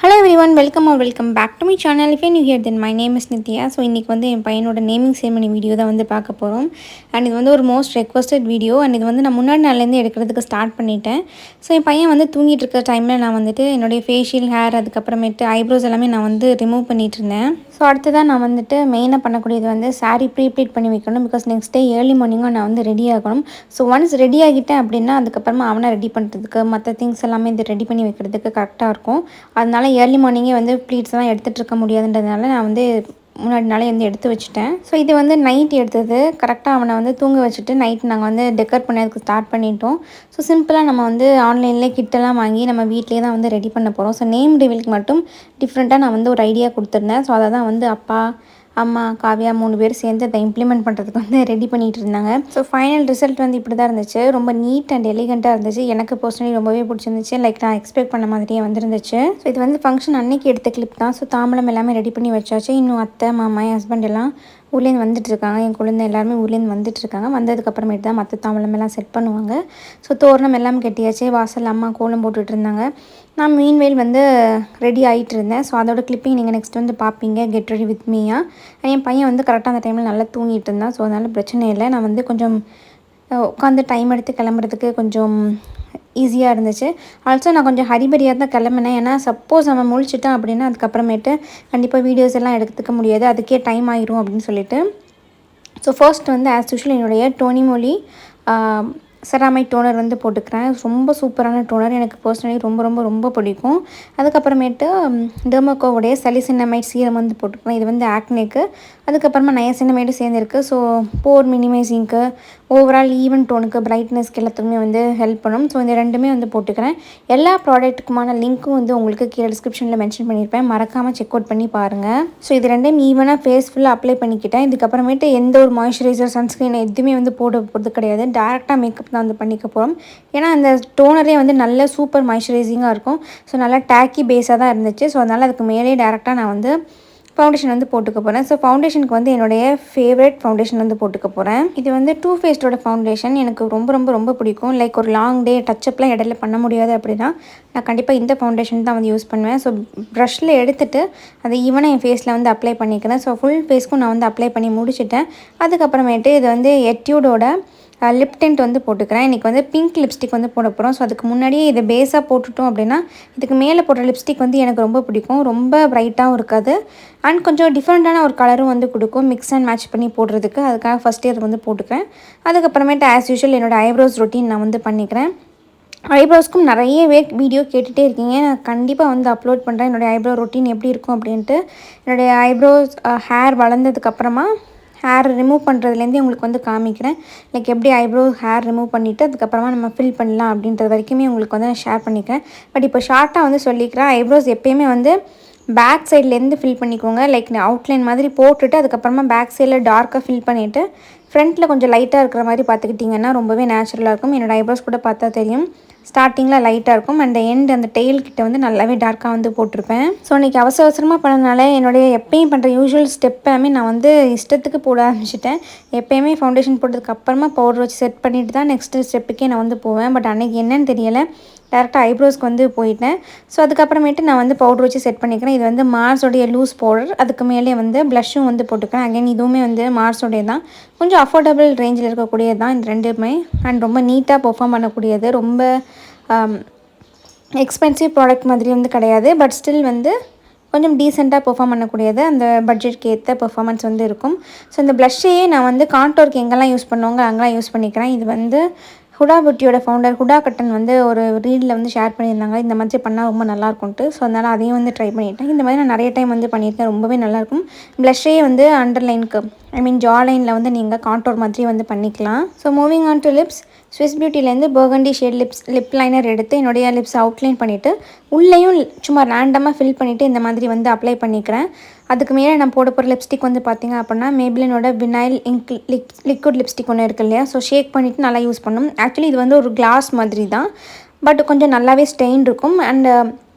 Hello everyone, welcome back to my channel. If you're new here, then my name is Nithya. So இன்னைக்கு வந்து என் பையனோட naming ceremony video தான் வந்து பார்க்க போகிறோம். அண்ட் இது வந்து ஒரு மோஸ்ட் ரெக்வஸ்டட் வீடியோ. அண்ட் இது வந்து நான் முன்னாடி நாள்லேருந்து எடுக்கிறதுக்கு ஸ்டார்ட் பண்ணிட்டேன். ஸோ என் பையன் வந்து தூங்கிட்டு இருக்க டைமில் நான் வந்துட்டு என்னுடைய ஃபேஷியல் ஹேர் அதுக்கப்புறமேட்டு ஐப்ரோஸ் எல்லாமே நான் வந்து ரிமூவ் பண்ணிட்டு இருந்தேன். ஸோ அடுத்ததான் நான் வந்துட்டு மெயினாக பண்ணக்கூடியது வந்து சாரீ ப்ரீப்ளீட் பண்ணி வைக்கணும். பிகாஸ் நெக்ஸ்ட் டே ஏர்லி மார்னிங்காக நான் வந்து ரெடி ஆகணும். ஸோ ஒன்ஸ் ரெடி ஆகிட்டேன் அப்படின்னா அதுக்கப்புறமா அவனை ரெடி பண்ணுறதுக்கு மற்ற திங்ஸ் எல்லாமே இது ரெடி பண்ணி வைக்கிறதுக்கு கரெக்டாக இருக்கும். அதனால ஏர்லி மார்னிங்கே வந்து ப்ளீட்ஸ்லாம் எடுத்துகிட்டு இருக்க முடியாதுன்றதுனால நான் வந்து முன்னாடி நாளே வந்து எடுத்து வச்சுட்டேன். ஸோ இது வந்து நைட் எடுத்தது. கரெக்டாக அவனை வந்து தூங்க வச்சுட்டு நைட் நாங்கள் வந்து டெக்கர் பண்ணதுக்கு ஸ்டார்ட் பண்ணிட்டோம். ஸோ சிம்பிளாக நம்ம வந்து ஆன்லைன்லேயே கிட்டெல்லாம் வாங்கி நம்ம வீட்டிலே தான் வந்து ரெடி பண்ண போகிறோம். ஸோ நேம் ரிவீலுக்கு மட்டும் டிஃப்ரெண்ட்டாக நான் வந்து ஒரு ஐடியா கொடுத்துருந்தேன். ஸோ அதை தான் வந்து அப்பா, அம்மா, காவியா 3 பேர் சேர்ந்து அதை இம்ப்ளிமெண்ட் பண்ணுறதுக்கு வந்து ரெடி பண்ணிகிட்டு இருந்தாங்க. ஸோ ஃபைனல் ரிசல்ட் வந்து இப்படி தான் இருந்துச்சு. ரொம்ப நீட் அண்ட் எலிகண்ட்டாக இருந்துச்சு. எனக்கு பர்சனலி ரொம்பவே பிடிச்சிருந்துச்சு. லைக் நான் எக்ஸ்பெக்ட் பண்ண மாதிரியே வந்துருந்துச்சு. ஸோ இது வந்து ஃபங்க்ஷன் அன்னைக்கு எடுத்த கிளிப் தான். ஸோ தாம்பலம் எல்லாமே ரெடி பண்ணி வச்சாச்சு. இன்னும் அத்தை, மாமா, என் ஹஸ்பண்ட் எல்லாம் ஊர்லேருந்து வந்துட்டுருக்காங்க. என் குழந்தை எல்லாருமே ஊர்லேருந்து வந்துட்டுருக்காங்க. வந்ததுக்கப்புறமேட்டு தான் மற்ற தாம்பலம் எல்லாம் செட் பண்ணுவாங்க. ஸோ தோரணம் எல்லாம் கட்டியாச்சு. வாசல் அம்மா கோலம் போட்டுட்டு இருந்தாங்க. நான் மீன்வேல் வந்து ரெடி ஆகிட்டு இருந்தேன். ஸோ அதோட கிளிப்பிங் நீங்கள் நெக்ஸ்ட் வந்து பார்ப்பீங்க. கெட் ரெடி வித் மீயா. என் பையன் வந்து கரெக்டாக அந்த டைமில் நல்லா தூங்கிட்டு இருந்தான். ஸோ அதனால் பிரச்சனை இல்லை. நான் வந்து கொஞ்சம் உட்காந்து டைம் எடுத்து கிளம்புறதுக்கு கொஞ்சம் ஈஸியாக இருந்துச்சு. ஆல்சோ நான் கொஞ்சம் ஹரிபரியாக தான் கிளம்புனேன். ஏன்னா சப்போஸ் அவன் முழிச்சிட்டான் அப்படின்னா அதுக்கப்புறமேட்டு கண்டிப்பாக வீடியோஸ் எல்லாம் எடுத்துக்க முடியாது. அதுக்கே டைம் ஆயிரும் அப்படின்னு சொல்லிட்டு. ஸோ ஃபர்ஸ்ட் வந்து ஆஸ் யூஷுவல் என்னுடைய டோனிமோலி செராமைட் டோனர் வந்து போட்டுக்கிறேன். ரொம்ப சூப்பரான டோனர். எனக்கு பர்சனலி ரொம்ப பிடிக்கும். அதுக்கப்புறமேட்டு டெர்மோகோவுடைய சலிசினமைட் சீரம் வந்து போட்டுக்கிறேன். இது வந்து ஆக்னேக்கு. அதுக்கப்புறமா நயசினமைடு சேர்ந்துருக்கு. ஸோ போர் மினிமைசிங்க்கு, ஓவரால் ஈவன் டோனுக்கு, பிரைட்னஸ்க்கு எல்லாத்துக்குமே வந்து ஹெல்ப் பண்ணும். ஸோ இந்த ரெண்டுமே வந்து போட்டுக்கிறேன். எல்லா ப்ராடக்ட்டுக்குமான லிங்க்கும் வந்து உங்களுக்கு கீழே டிஸ்கிரிப்ஷனில் மென்ஷன் பண்ணியிருப்பேன். மறக்காமல் செக் அவுட் பண்ணி பாருங்கள். ஸோ இது ரெண்டையும் ஈவனாக ஃபேஸ் ஃபுல்லாக அப்ளை பண்ணிக்கிட்டேன். இதுக்கப்புறமேட்டு எந்த ஒரு மாய்ஸ்சரைசர், சன்ஸ்க்ரீன் எதுவுமே வந்து போட போகிறது கிடையாது. டேரெக்டாக மேக்கப் தான் வந்து பண்ணிக்க போகிறோம். ஏன்னா அந்த டோனரே வந்து நல்ல சூப்பர் மாய்ஸ்சரைசிங்காக இருக்கும். ஸோ நல்லா டேக்கி பேஸாக தான் இருந்துச்சு. ஸோ அதனால் அதுக்கு மேலே டேரெக்டாக நான் வந்து ஃபவுண்டேஷன் வந்து போட்டுக்க போகிறேன். ஸோ ஃபவுண்டேஷனுக்கு வந்து என்னுடைய ஃபேவரட் ஃபவுண்டேஷன் வந்து போட்டுக்க போகிறேன். இது வந்து டூ ஃபேஸ்டோட ஃபவுண்டேஷன். எனக்கு ரொம்ப பிடிக்கும். லைக் ஒரு லாங் டே டச்சப்லாம் இடையில பண்ண முடியாது அப்படின்னா நான் கண்டிப்பாக இந்த ஃபவுண்டேஷன் தான் வந்து யூஸ் பண்ணுவேன். ஸோ ப்ரஷில் எடுத்துகிட்டு அதை ஈவனாக என் ஃபேஸில் வந்து அப்ளை பண்ணிக்கிறேன். ஸோ ஃபுல் ஃபேஸ்க்கும் நான் வந்து அப்ளை பண்ணி முடிச்சுட்டேன். அதுக்கப்புறமேட்டு இது வந்து எட்யூடோட லிப் டென்ட் வந்து போட்டுக்கிறேன். இன்றைக்கி வந்து பிங்க் லிப்ஸ்டிக் வந்து போட போகிறோம். ஸோ அதுக்கு முன்னாடியே இதை பேஸாக போட்டுட்டோம் அப்படின்னா இதுக்கு மேலே போடுற லிப்ஸ்டிக் வந்து எனக்கு ரொம்ப பிடிக்கும். ரொம்ப ப்ரைட்டாகவும் இருக்காது அண்ட் கொஞ்சம் டிஃப்ரெண்ட்டான ஒரு கலரும் வந்து கொடுக்கும் மிக்ஸ் அண்ட் மேட்ச் பண்ணி போடுறதுக்கு. அதுக்காக ஃபஸ்ட் இயர் வந்து போட்டுக்கிறேன். அதுக்கப்புறமேட்டு ஆஸ் யூஷுவல் என்னோடய ஐப்ரோஸ் ரொட்டீன் நான் வந்து பண்ணிக்கிறேன். ஐப்ரோஸ்க்கும் நிறையவே வீடியோ கேட்டுகிட்டே இருக்கீங்க. நான் கண்டிப்பாக வந்து அப்லோட் பண்ணுறேன் என்னுடைய ஐப்ரோ ரொட்டீன் எப்படி இருக்கும் அப்படின்ட்டு. என்னுடைய ஐப்ரோஸ் ஹேர் வளர்ந்ததுக்கப்புறமா ஹேர் ரிமூவ் பண்ணுறதுலேருந்தே உங்களுக்கு வந்து காமிக்கிறேன். லைக் எப்படி ஐப்ரோ ஹேர் ரிமூவ் பண்ணிவிட்டு அதுக்கப்புறமா நம்ம ஃபில் பண்ணலாம் அப்படின்றது வரைக்குமே உங்களுக்கு வந்து நான் ஷேர் பண்ணிக்கிறேன். பட் இப்போ ஷார்ட்டாக வந்து சொல்லிக்கிறேன். ஐப்ரோஸ் எப்போயுமே வந்து பேக் சைட்லேருந்து ஃபில் பண்ணிக்கோங்க. லைக் அவுட்லைன் மாதிரி போட்டுட்டு அதுக்கப்புறமா பேக் சைடில் டார்க்காக ஃபில் பண்ணிவிட்டு ஃப்ரண்ட்டில் கொஞ்சம் லைட்டாக இருக்கிற மாதிரி பார்த்துக்கிட்டிங்கன்னா ரொம்பவே நேச்சுரலாக இருக்கும். என்னோடய ஐப்ரோஸ் கூட பார்த்தா தெரியும். ஸ்டார்டிங்கில் லைட்டாக இருக்கும் அண்ட் எண்ட் அந்த டெயில் கிட்ட வந்து நல்லாவே டார்க்காக வந்து போட்டிருப்பேன். ஸோ இன்றைக்கி அவசரமாக பண்ணனால என்னுடைய எப்பயும் பண்ணுற யூஸ்வல் ஸ்டெப் எல்லாமே நான் வந்து இஷ்டத்துக்கு போட ஆரம்பிச்சிட்டேன். எப்போயுமே ஃபவுண்டேஷன் போட்டதுக்கப்புறமா பவுடர் வச்சு செட் பண்ணிவிட்டு தான் நெக்ஸ்ட்டு ஸ்டெப்புக்கே நான் வந்து போவேன். பட் அன்றைக்கி என்னன்னு தெரியலை, டேரெக்டாக ஐப்ரோஸ்க்கு வந்து போயிட்டேன். ஸோ அதுக்கப்புறமேட்டு நான் வந்து பவுடர் வச்சு செட் பண்ணிக்கிறேன். இது வந்து மார்ஸோடைய லூஸ் பவுடர். அதுக்கு மேலே வந்து ப்ளஷ்ஷும் வந்து போட்டுக்கிறேன். அகைன் இதுவுமே வந்து மார்ஸோடைய தான். கொஞ்சம் அஃபோர்டபுள் ரேஞ்சில் இருக்கக்கூடியது தான் இந்த ரெண்டுமே. அண்ட் ரொம்ப நீட்டாக பெர்ஃபார்ம் பண்ணக்கூடியது. ரொம்ப எக்ஸ்பென்சிவ் ப்ராடக்ட் மாதிரி வந்து கிடையாது. பட் ஸ்டில் வந்து கொஞ்சம் டீசெண்டாக பெர்ஃபார்ம் பண்ணக்கூடியது. அந்த பட்ஜெட்க்கு ஏற்ற பெர்ஃபார்மன்ஸ் வந்து இருக்கும். ஸோ இந்த ப்ளஷ்ஷையே நான் வந்து கான்டோருக்கு எங்கெல்லாம் யூஸ் பண்ணுவாங்க அங்கெல்லாம் யூஸ் பண்ணிக்கிறேன். இது வந்து ஹுடா பியூட்டியோட ஃபவுண்டர் ஹுடா கட்டன் வந்து ஒரு ரீலில் வந்து ஷேர் பண்ணியிருந்தாங்க. இந்த மாதிரி பண்ணால் ரொம்ப நல்லாயிருக்கும்ட்டு. ஸோ அதனால் அதையும் வந்து ட்ரை பண்ணிட்டேன். இந்த மாதிரி நான் நிறைய டைம் வந்து பண்ணியிருக்கேன். ரொம்பவே நல்லாயிருக்கும். ப்ளஷ்ஷே வந்து அண்டர்லைனுக்கு ஜா லைனில் வந்து நீங்கள் கான்டோர் மாதிரி வந்து பண்ணிக்கலாம். So moving on to lips. Swiss பியூட்டிலேருந்து பர்கண்டி ஷேட் லிப் லைனர் எடுத்து என்னுடைய லிப்ஸ் அவுட்லைன் பண்ணிவிட்டு உள்ளேயும் சும்மா ரேண்டமாக ஃபில் பண்ணிவிட்டு இந்த மாதிரி வந்து அப்ளை பண்ணிக்கிறேன். அதுக்கு மேலே நான் போட போகிற லிப்ஸ்டிக் வந்து பார்த்திங்க அப்படின்னா மேபிலினோட வினைல் இங்க் லிக்விட் லிப்ஸ்டிக் ஒன்று இருக்குது இல்லையா. ஸோ ஷேக் பண்ணிவிட்டு நல்லா யூஸ் பண்ணணும். ஆக்சுவலி இது வந்து ஒரு கிளாஸ் மாதிரி தான். பட் கொஞ்சம் நல்லாவே ஸ்டெயின் இருக்கும். அண்ட்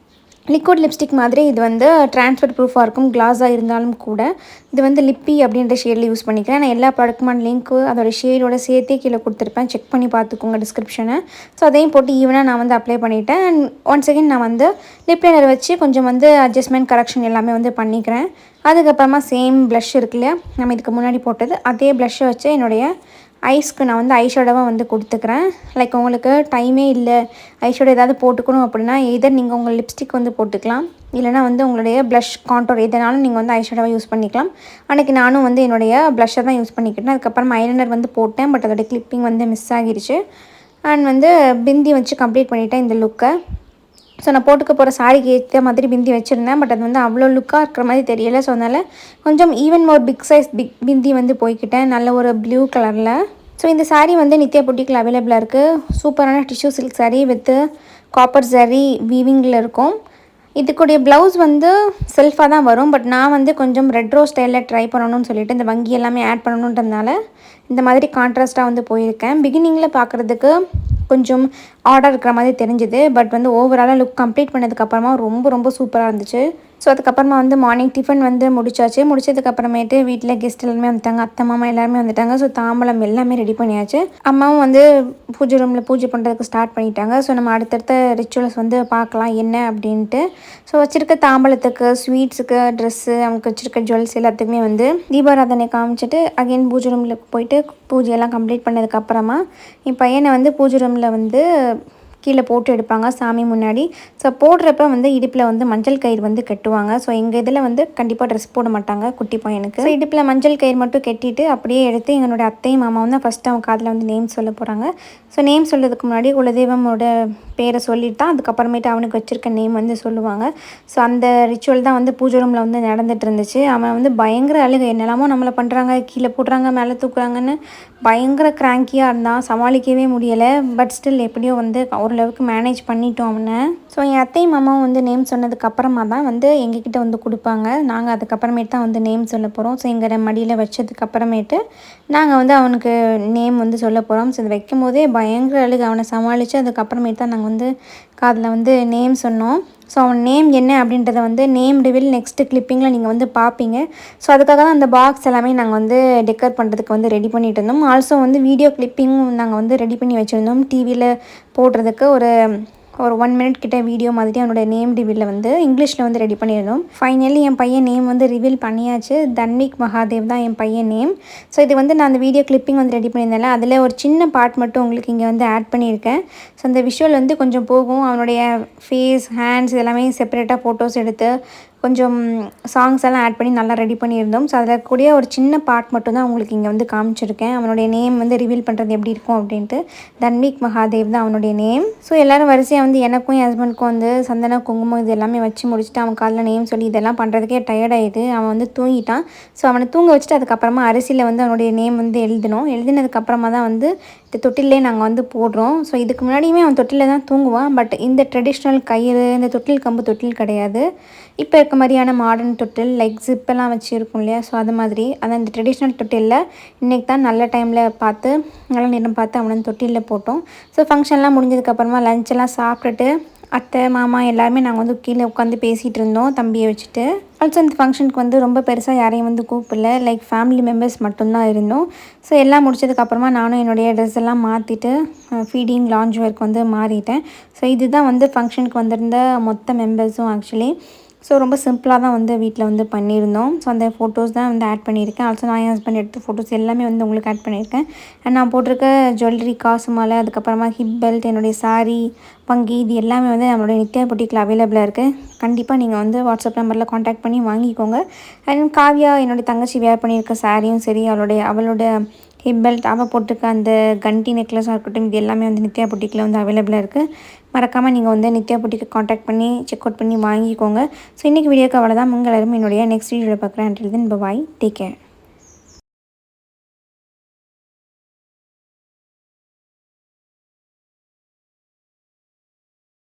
லிக்விட் லிப்ஸ்டிக் மாதிரி இது வந்து ட்ரான்ஸ்ஃபர் ப்ரூஃபாக இருக்கும், கிளாஸாக இருந்தாலும் கூட. இது வந்து லிப்பி அப்படின்ற ஷேடில் யூஸ் பண்ணிக்கிறேன். நான் எல்லா ப்ராடக்ட்டுமான லிங்க்கு அதோட ஷேடோட சேர்த்தே கீழே கொடுத்துருப்பேன், செக் பண்ணி பார்த்துக்கோங்க டிஸ்கிரிப்ஷனை. ஸோ அதையும் போட்டு ஈவனாக நான் வந்து அப்ளை பண்ணிவிட்டேன். அண்ட் ஒன்ஸ் அகெயின் நான் வந்து லிப் லைனர் வச்சு கொஞ்சம் வந்து அட்ஜஸ்ட்மெண்ட் கரெக்ஷன் எல்லாமே வந்து பண்ணிக்கிறேன். அதுக்கப்புறமா சேம் ப்ளஷ் இருக்கு இல்லையா, நம்ம இதுக்கு முன்னாடி போட்டது, அதே ப்ளஷ்ஷை வச்சு என்னுடைய ஐஸ்க்கு நான் வந்து ஐஷேடோவாக வந்து கொடுத்துக்கிறேன். லைக் உங்களுக்கு டைமே இல்லை, ஐஷேடோ ஏதாவது போட்டுக்கணும் அப்படின்னா எதர் நீங்கள் உங்கள் லிப்ஸ்டிக் வந்து போட்டுக்கலாம், இல்லைனா வந்து உங்களுடைய ப்ளஷ் கான்டோர் எதனாலும் நீங்கள் வந்து ஐஷேடோவாக யூஸ் பண்ணிக்கலாம். அன்றைக்கி நானும் வந்து என்னுடைய ப்ளஷ்ஷை தான் யூஸ் பண்ணிக்கிட்டேன். அதுக்கப்புறம் ஐலைனர் வந்து போட்டேன், பட் அதோடய கிளிப்பிங் வந்து மிஸ் ஆகிடுச்சு. அண்ட் வந்து பிந்தி வச்சு கம்ப்ளீட் பண்ணிவிட்டேன் இந்த லுக்கை. ஸோ நான் போட்டுக்க போகிற சாரிக்கு ஏற்ற மாதிரி பிந்தி வச்சுருந்தேன், பட் அது வந்து அவ்வளோ லுக்காக இருக்கிற மாதிரி தெரியலை. ஸோ அதனால் கொஞ்சம் ஈவன் மோர் பிக் சைஸ் பிந்தி வந்து போய்க்கிட்டேன், நல்ல ஒரு ப்ளூ கலரில். ஸோ இந்த சாரீ வந்து நித்யா புட்டிக்கில் அவைலபிளாக இருக்குது. சூப்பரான tissue silk sari with copper zari வீவிங்கில் இருக்கும். இதுக்குடைய ப்ளவுஸ் வந்து செல்ஃபாக தான் வரும், பட் நான் வந்து கொஞ்சம் ரெட்ரோ ஸ்டைலில் ட்ரை பண்ணணும்னு சொல்லிவிட்டு இந்த வங்கி எல்லாமே ஆட் பண்ணணுன்றதுனால இந்த மாதிரி கான்ட்ராஸ்ட்டாக வந்து போயிருக்கேன். பிகினிங்கில் பார்க்குறதுக்கு கொஞ்சம் ஆர்டர் இருக்கிற மாதிரி தெரிஞ்சுது, பட் வந்து ஓவராலாக லுக் கம்ப்ளீட் பண்ணதுக்கப்புறமா ரொம்ப ரொம்ப சூப்பராக இருந்துச்சு. ஸோ அதுக்கப்புறமா வந்து மார்னிங் டிஃபன் வந்து முடிச்சாச்சு. முடிச்சதுக்கப்புறமேட்டு வீட்டில் கெஸ்ட் எல்லாமே வந்துட்டாங்க, அத்தை மாமா எல்லாருமே வந்துட்டாங்க. ஸோ தாம்பலம் எல்லாமே ரெடி பண்ணியாச்சு. அம்மாவும் வந்து பூஜை ரூமில் பூஜை பண்ணுறதுக்கு ஸ்டார்ட் பண்ணிட்டாங்க. ஸோ நம்ம அடுத்தடுத்த ரிச்சுவல்ஸ் வந்து பார்க்கலாம் என்ன அப்படின்ட்டு. ஸோ வச்சுருக்க தாம்பலத்துக்கு, ஸ்வீட்ஸுக்கு, ட்ரெஸ்ஸு, அவங்களுக்கு வச்சுருக்க ஜுவல்ஸ் எல்லாத்துக்குமே வந்து தீபாராதனை காமிச்சிட்டு அகெயின் பூஜை ரூமில் போயிட்டு பூஜையெல்லாம் கம்ப்ளீட் பண்ணதுக்கப்புறமா என் பையனை வந்து பூஜை ரூமில் வந்து கீழே போட்டு எடுப்பாங்க சாமி முன்னாடி. ஸோ போடுறப்ப வந்து இடுப்பில் வந்து மஞ்சள் கயிறு வந்து கட்டுவாங்க. ஸோ எங்கள் இதில் வந்து கண்டிப்பாக ட்ரெஸ் போட மாட்டாங்க குட்டி பையனுக்கு. ஸோ இடுப்பில் மஞ்சள் கயிறு மட்டும் கட்டிட்டு அப்படியே எடுத்து எங்களோட அத்தையும் மாமாவும் தான் ஃபஸ்ட்டு அவங்க காதில் வந்து நேம் சொல்ல போகிறாங்க. ஸோ நேம் சொல்கிறதுக்கு முன்னாடி குலதெய்வமோட பேரை சொல்லிட்டு தான் அதுக்கப்புறமேட்டு அவனுக்கு வச்சுருக்க நேம் வந்து சொல்லுவாங்க. ஸோ அந்த ரிச்சுவல் தான் வந்து பூஜை ரூமில் வந்து நடந்துகிட்டு இருந்துச்சு. அவன் வந்து பயங்கர அழுகை, என்னெல்லாமோ நம்மளை பண்ணுறாங்க, கீழே போடுறாங்க, மேலே தூக்குறாங்கன்னு பயங்கர கிராங்கியாக இருந்தான், சமாளிக்கவே முடியலை. பட் ஸ்டில் எப்படியோ வந்து ஓரளவுக்கு மேனேஜ் பண்ணிட்டோம் அவனை. ஸோ என் அத்தையும் மாமாவும் வந்து நேம் சொன்னதுக்கப்புறமா தான் வந்து எங்ககிட்ட வந்து கொடுப்பாங்க. நாங்கள் அதுக்கப்புறமேட்டு தான் வந்து நேம் சொல்ல போகிறோம். ஸோ எங்கள் மடியில் வச்சதுக்கப்புறமேட்டு நாங்கள் வந்து அவனுக்கு நேம் வந்து சொல்ல போகிறோம். ஸோ இது வைக்கும் போதே பயங்கர அழுகு, அவனை சமாளித்து அதுக்கப்புறமேட்டு தான் நாங்கள் வந்து காதில் வந்து நேம் சொன்னோம். ஸோ அவன் நேம் என்ன அப்படின்றத வந்து நேம் ரிவீல் நெக்ஸ்ட்டு கிளிப்பிங்கில் நீங்கள் வந்து பார்ப்பீங்க. ஸோ அதுக்காக தான் அந்த பாக்ஸ் எல்லாமே நாங்கள் வந்து டெக்கர் பண்ணுறதுக்கு வந்து ரெடி பண்ணிகிட்டு இருந்தோம். ஆல்சோ வந்து வீடியோ கிளிப்பிங்கும் நாங்கள் வந்து ரெடி பண்ணி வச்சுருந்தோம், டிவியில் போடுறதுக்கு ஒரு 1 மினிட் கிட்ட வீடியோ மாதிரி அவனோட நேம் ரிவீலில் வந்து இங்கிலீஷில் வந்து ரெடி பண்ணியிருந்தோம். ஃபைனலி என் பையன் நேம் வந்து ரிவீல் பண்ணியாச்சு. தன்விக் மகாதேவ் தான் என் பையன் நேம். ஸோ இது வந்து நான் அந்த வீடியோ கிளிப்பிங் வந்து ரெடி பண்ணியிருந்தேன்ல, அதில் ஒரு சின்ன பார்ட் மட்டும் உங்களுக்கு இங்கே வந்து ஆட் பண்ணியிருக்கேன். ஸோ அந்த விஷுவல் வந்து கொஞ்சம் போகும், அவனுடைய ஃபேஸ், ஹேண்ட்ஸ் எல்லாமே செப்பரேட்டாக ஃபோட்டோஸ் எடுத்து கொஞ்சம் சாங்ஸ் எல்லாம் ஆட் பண்ணி நல்லா ரெடி பண்ணியிருந்தோம். ஸோ அதில் கூடிய ஒரு சின்ன பார்ட் மட்டும் தான் உங்களுக்கு இங்கே வந்து காமிச்சிருக்கேன். அவனுடைய நேம் வந்து ரிவீல் பண்ணுறது எப்படி இருக்கும் அப்படின்ட்டு. தன்விக் மகாதேவ் தான் அவனுடைய நேம். ஸோ எல்லோரும் வரிசையாக வந்து எனக்கும் என் ஹஸ்பண்டுக்கும் வந்து சந்தன குங்குமம் இது எல்லாமே வச்சு முடிச்சுட்டு அவன் காலைல நேம் சொல்லி இதெல்லாம் பண்ணுறதுக்கே டயர்டாகிடுது. அவன் வந்து தூங்கிட்டான். ஸோ அவனை தூங்க வச்சுட்டு அதுக்கப்புறமா அரிசியில் வந்து அவனுடைய நேம் வந்து எழுதினோம். எழுதினதுக்கப்புறமா தான் வந்து இந்த தொட்டிலே நாங்கள் வந்து போடுறோம். ஸோ இதுக்கு முன்னாடியுமே அவன் தொட்டிலில் தான் தூங்குவான். பட் இந்த ட்ரெடிஷ்னல் கயிறு, இந்த தொட்டில் கம்பு தொட்டில் கிடையாது. இப்போ இருக்க மாதிரியான மாடர்ன் தொட்டில் லைக் ஜிப்பெல்லாம் வச்சு இருக்கும் இல்லையா, ஸோ அது மாதிரி அதான் இந்த ட்ரெடிஷ்னல் தொட்டிலில் இன்றைக்கி தான் நல்ல டைமில் பார்த்து நல்ல நேரம் பார்த்து அவனை தொட்டிலில் போட்டோம். ஸோ ஃபங்க்ஷன்லாம் முடிஞ்சதுக்கப்புறமா லஞ்செல்லாம் சாப்பிட்டுட்டு அத்தை மாமா எல்லாருமே நாங்கள் வந்து கீழே உட்காந்து பேசிகிட்டு இருந்தோம் தம்பியை வச்சுட்டு. ஆல்சோ இந்த ஃபங்க்ஷனுக்கு வந்து ரொம்ப பெருசாக யாரையும் வந்து கூப்பிடல, லைக் ஃபேமிலி மெம்பர்ஸ் மட்டும்தான் இருந்தோம். ஸோ எல்லாம் முடிச்சதுக்கப்புறமா நானும் என்னுடைய ட்ரெஸ் எல்லாம் மாற்றிட்டு ஃபீடிங் லான்ச் ஒர்க் வந்து மாறிட்டேன். ஸோ இதுதான் வந்து ஃபங்க்ஷனுக்கு வந்திருந்த மொத்த மெம்பர்ஸும் ஆக்சுவலி. ஸோ ரொம்ப சிம்பிளாக தான் வந்து வீட்டில் வந்து பண்ணியிருந்தோம். ஸோ அந்த ஃபோட்டோஸ் தான் வந்து ஆட் பண்ணியிருக்கேன். ஆல்சோ நான் என் ஹஸ்பண்ட் எடுத்த ஃபோட்டோஸ் எல்லாமே வந்து உங்களுக்கு ஆட் பண்ணியிருக்கேன். அண்ட் நான் போட்டிருக்க ஜுவல்லரி, காசு மாலை, அதுக்கப்புறமா ஹிப் பெல்ட், என்னுடைய சாரீ, வங்கி, இது எல்லாமே வந்து நம்மளுடைய நித்யா புட்டிக்கில் அவைலபிளாக இருக்குது. கண்டிப்பாக நீங்கள் வந்து வாட்ஸ்அப் நம்பரில் காண்டாக்ட் பண்ணி வாங்கிக்கோங்க. அண்ட் காவியா என்னுடைய தங்கச்சி வேர் பண்ணியிருக்க சாரியும் சரி, அவளோட ஹிப் பெல்ட், அவள் போட்டிருக்க அந்த கண்டி நெக்லஸாக இருக்கட்டும், இது எல்லாமே வந்து நித்யா புட்டிக்கில் வந்து அவைலபிளாக இருக்குது. மறக்காமல் நீங்கள் வந்து நித்யா புட்டிக்கு காண்டாக்ட் பண்ணி செக் அவுட் பண்ணி வாங்கிக்கோங்க. ஸோ இன்றைக்கி வீடியோக்கு அவ்வளோதான். உங்கள் எல்லாரும் என்னுடைய நெக்ஸ்ட் வீடியோவில் பார்க்குறேன். Until then bye, take care.